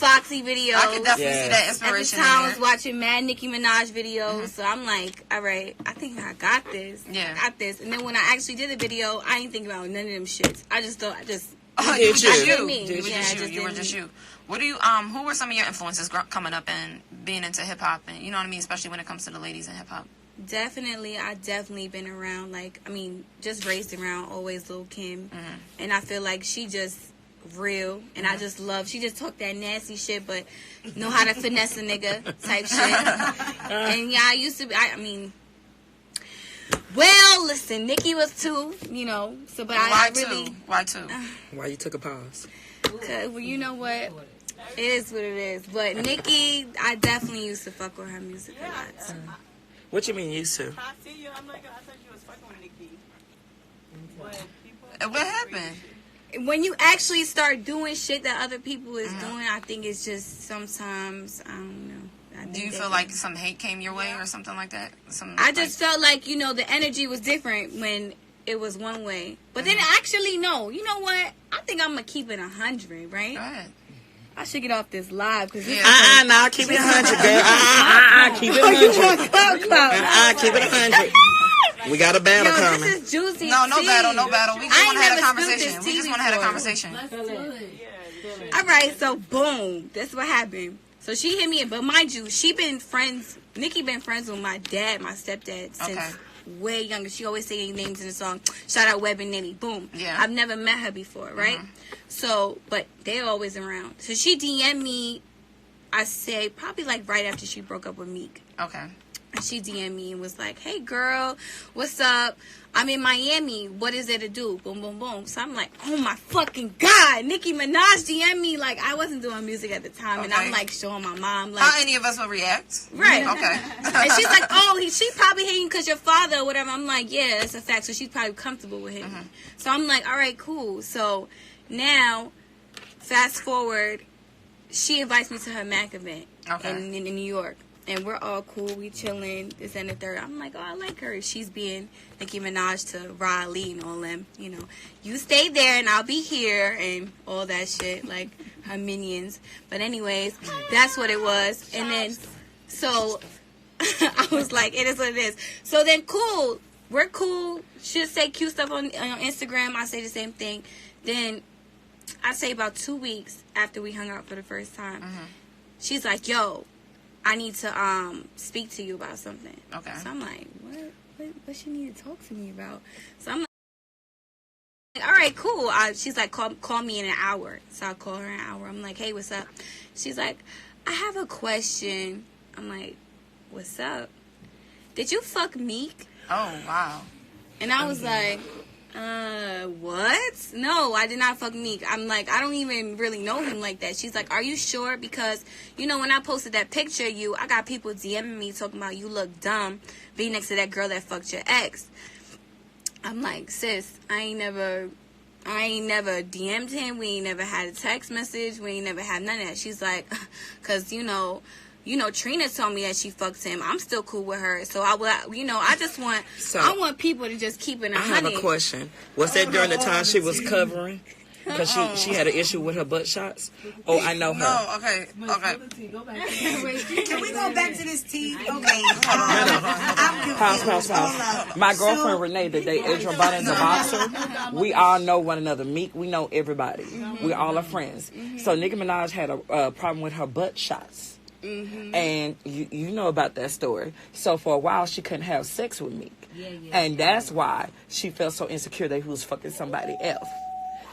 Foxy videos. I can definitely see that inspiration. At the time, I was watching mad Nicki Minaj videos, so I'm like, all right, I think I got this. Yeah. I got this. And then when I actually did the video, I ain't think about none of them shits. I just thought, Oh, you were just you. You were just you. What do you, who were some of your influences coming up and being into hip hop, and you know what I mean, especially when it comes to the ladies in hip hop? Definitely, I definitely been around, like, I mean, just raised around always Lil' Kim, and I feel like she just real, and I just love, she just talk that nasty shit, but know how to finesse a nigga type shit. And yeah, I used to be, I mean, well, listen, Nicki was too, you know, so, but Why I really... Why two? Why you took a pause? Cause, well, you know what? It is what it is. But Nicki, I definitely used to fuck with her music a lot. So. What you mean used to? I see you. I'm like, I thought you was fucking with Nicki. What happened? When you actually start doing shit that other people is doing, I think it's just sometimes, I don't know. Do you feel like some hate came your way or something like that? I just felt like, you know, the energy was different when it was one way. But then actually, no. You know what? I think I'm going to keep it 100, right? Go ahead. I should get off this live because this nah, keep it 100, girl. Keep it 100. Keep it 100. We got a battle coming. This is juicy. No battle. We just want to have a conversation. Let's do it. All right, so boom. That's what happened. So she hit me, but mind you, Nicki been friends with my dad, my stepdad, since way younger. She always saying names in the song. Shout out Web and Nitty. Boom. Yeah. I've never met her before, right? So, but they're always around. So she DM'd me, I say, probably like right after she broke up with Meek. Okay. And she DM'd me and was like, hey girl, what's up? I'm in Miami. What is there to do? Boom, boom, boom. So I'm like, oh my fucking God. Nicki Minaj DM'd me. Like, I wasn't doing music at the time. And I'm like showing my mom. Like, how any of us would react. Right. Okay. And she's like, oh, she probably hating because your father or whatever. I'm like, yeah, that's a fact. So she's probably comfortable with him. So I'm like, all right, cool. So now, fast forward, she invites me to her MAC event in New York. And we're all cool. We chilling. This and the third. I'm like, oh, I like her. She's being Nicki Minaj to Riley and all them. You know, you stay there and I'll be here and all that shit. Like her minions. But anyways, that's what it was. And then, so I was like, it is what it is. So then, cool. We're cool. She'll say cute stuff on Instagram. I say the same thing. Then I say about 2 weeks after we hung out for the first time, she's like, yo, I need to speak to you about something. Okay. So I'm like, what she need to talk to me about? So I'm like, all right, cool. She's like, call me in an hour. So I call her in an hour. I'm like, hey, what's up? She's like, I have a question. I'm like, what's up? Did you fuck Meek? Oh, wow. And I was like, what? No, I did not fuck Meek. I'm like, I don't even really know him like that. She's like, are you sure? Because, you know, when I posted that picture of you, I got people DMing me talking about you look dumb being next to that girl that fucked your ex. I'm like, sis, I ain't never DM'd him. We ain't never had a text message. We ain't never had none of that. She's like, because, you know, Trina told me that she fucks him. I'm still cool with her. So I want people to just keep it 100. I have a question. Was that during the time she was covering? Because she had an issue with her butt shots? Oh, I know her. No, okay. Can we go back to this tea? Okay. Pause. My girlfriend Renee, that they Adrian Bonnet is a boxer. We all know one another. Meek, we know everybody. We all are friends. So Nicki Minaj had a problem with her butt shots. And you know about that story. So for a while, she couldn't have sex with Meek. And that's why she felt so insecure that he was fucking somebody else.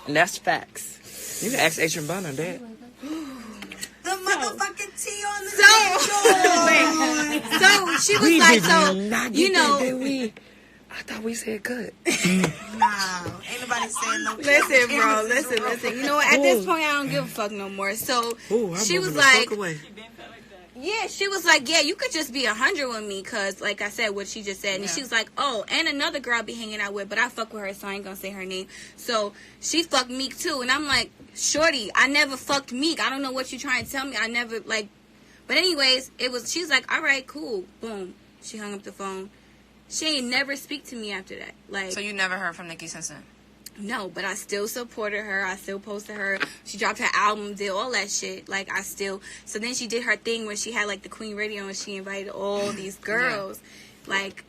And that's facts. You can ask Adrian Bonner that. The motherfucking tea on the So she was like, so, you know. I thought we said good. No, ain't nobody saying no. Listen, bro, listen. You know what? At this point, I don't give a fuck no more. So she was like, yeah, she was like, yeah, you could just be 100 with me, cause like I said, what she just said, and she was like, oh, and another girl I be hanging out with, but I fuck with her, so I ain't gonna say her name. So she fucked Meek too, and I'm like, shorty, I never fucked Meek. I don't know what you trying to tell me. I never like, but anyways, she's like, all right, cool, boom. She hung up the phone. She ain't never speak to me after that. Like, so you never heard from Nicki since then? No, but I still supported her. I still posted her. She dropped her album, did all that shit. Like, I still... So then she did her thing where she had, like, the Queen Radio, and she invited all these girls, like,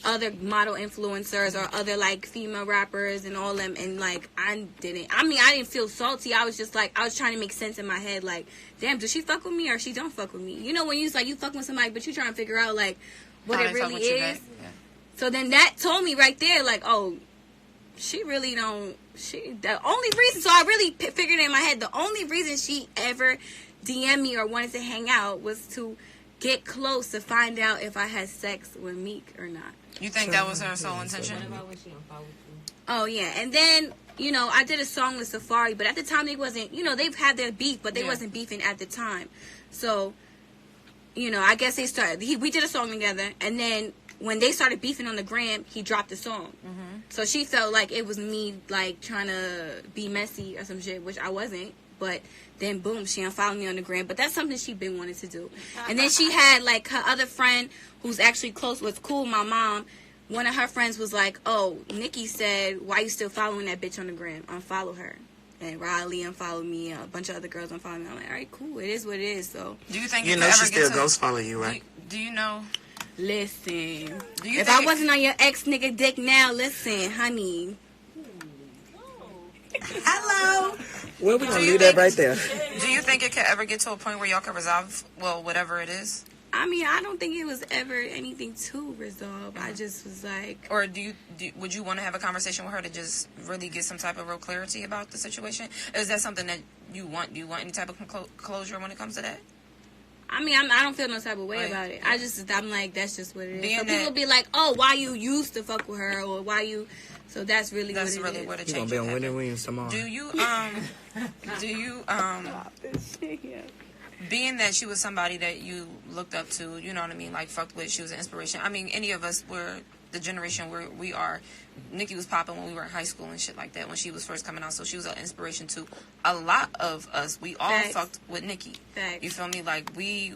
other model influencers or other, like, female rappers and all them. And, like, I didn't feel salty. I was just, like, I was trying to make sense in my head. Like, damn, does she fuck with me or she don't fuck with me? You know, when you like, you fuck with somebody, but you trying to figure out, like, what it really is. Yeah. So then that told me right there, like, oh, she really don't, the only reason, so I really figured in my head, the only reason she ever DM'd me or wanted to hang out was to get close to find out if I had sex with Meek or not. You think that was her sole intention? Oh, yeah. And then, you know, I did a song with Safari, but at the time they wasn't, you know, they've had their beef, but they wasn't beefing at the time. So, you know, I guess they started, we did a song together, and then when they started beefing on the gram, he dropped the song. Mm-hmm. So she felt like it was me, like, trying to be messy or some shit, which I wasn't. But then, boom, she unfollowed me on the gram. But that's something she been wanting to do. And then she had, like, her other friend who's actually close, was cool, my mom. One of her friends was like, oh, Nicki said, why you still following that bitch on the gram? Unfollow her. And Riley unfollowed me. A bunch of other girls unfollowed me. I'm like, all right, cool. It is what it is. So, do you think you know she still ghost follow you, right? Do you know... Listen, if I wasn't on your ex nigga dick now, listen, honey. Hello. Well, we gonna leave that right there. Do you think it could ever get to a point where y'all can resolve, well, whatever it is? I mean, I don't think it was ever anything to resolve. I just was like... Or would you want to have a conversation with her to just really get some type of real clarity about the situation? Is that something that you want? Do you want any type of closure when it comes to that? I mean, I don't feel no type of way about it. I'm like, that's just what it is. So people be like, oh, why you used to fuck with her, or why you... So that's really what it is. That's really what it changes. You're going to be on Winnie Williams tomorrow. Being that she was somebody that you looked up to, you know what I mean, like, fucked with, she was an inspiration. I mean, any of us were the generation where we are. Nicki was popping when we were in high school and shit like that, when she was first coming out. So she was an inspiration to a lot of us. We all fucked with Nicki. Facts. You feel me? Like, we